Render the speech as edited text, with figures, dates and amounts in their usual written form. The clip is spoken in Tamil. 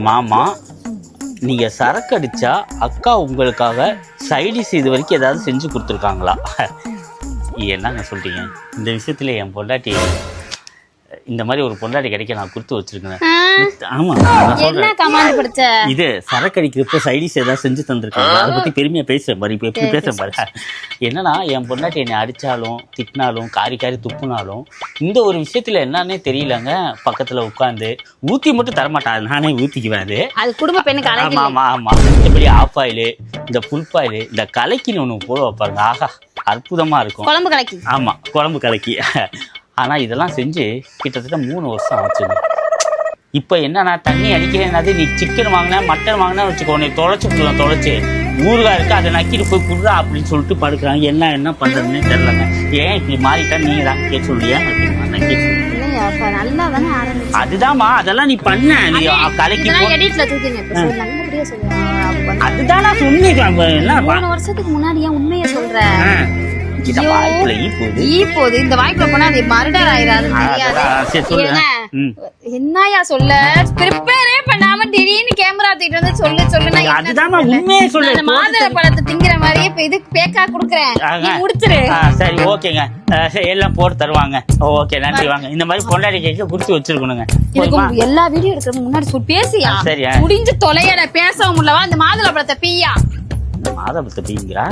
மாமா, நீங்க சரக்கு அடிச்சா அக்கா உங்களுக்காக சைடிஸ் இது வரைக்கும் ஏதாவது செஞ்சு கொடுத்துருக்காங்களா? என்னங்க சொல்றீங்க? இந்த விஷயத்துல என் பொண்டாட்டி, இந்த மாதிரி ஒரு பொண்டாட்டி கிடைக்க நான் கொடுத்து வச்சிருக்கேன். ஆமா, என்ன கமாண்ட் படிச்ச? இது சரக்கு அடிக்கிறப்ப சைடிஸ் ஏதாவது செஞ்சு தந்திருக்காங்க. அதை பத்தி பெருமையா பேசுறேன் பாரு. இப்ப எப்படி பேசுறேன் பாரு. என்னன்னா, என் பொண்டாட்டி என்னை அடிச்சாலும் திட்டினாலும் காரி துப்புனாலும் இந்த ஒரு விஷயத்துல என்னன்னே தெரியலங்க. பக்கத்துல உட்காந்து ஊத்தி மட்டும் தரமாட்டான், நானே ஊத்திக்குவேன். அது குடும்ப பெண்ணுக்கு அழகு. ஆமா ஆமா. மற்றபடி ஆஃப் ஆயிலு, இந்த புல் பாயிலு, இந்த கலக்கின்னு ஒண்ணு போட வைப்பாருங்க. ஆஹா, அற்புதமா இருக்கும். குழம்பு கலக்கி. ஆமா, குழம்பு கலக்கி. ஆனா இதெல்லாம் செஞ்சு கிட்டத்தட்ட 3 வருஷம் ஆச்சுங்க. இப்ப என்னன்னா, தண்ணி அடிக்கிறேன்னாது நீ சிக்கன் வாங்கினா மட்டன் வாங்கினா வச்சுக்கோ, நீ தொலைச்சு ஊறுகாய் இருக்கு அதை நக்கிட்டு போய் குடுறா அப்படின்னு சொல்லிட்டு படுக்கிறாங்க. என்ன பண்றதுன்னு தெரியலங்க. ஏன் இப்படி மாறிட்டா நீங்க தான் கேட்க சொல்லியா அப்படின்னா நக்கி அதுதான்மா, அதெல்லாம் நீ பண்ண, நீ கலக்கி அதுதான் நான் சொன்னேன். என்ன 3 வருஷத்துக்கு முன்னாடி ஏன் உண்மையை சொல்ற? இந்த வாய்ப்புல போனா அது மர்டர் ஆயிராது. என்னையா சொல்ல? ப்ரிப்பேரே பண்ணாம திடீர்னு கேமரா தூக்கிட்டு வந்து சொல்லு. அதுதான் உண்மையே சொல்லு. மாதுளை பழத்தை திங்கிற மாதிரியே இப்ப இது பேக்கா குடுக்குறேன், முடிச்சிரு. சரி ஓகேங்க, எல்லாம் போட்டு தருவாங்க. ஓகே, நன்றி. வாங்க, இந்த மாதிரி பொண்டாடி கேட்க குடுத்து வச்சிருக்கணுங்க. எல்லா வீடியோ எடுக்கிற முன்னாடி சொல்லி பேசியா? சரி, முடிஞ்சு தொலையட, பேசவும் முடியலவா? இந்த மாதுளை பழத்தை பீயா? மாதுளை பழத்தை பீங்கிறா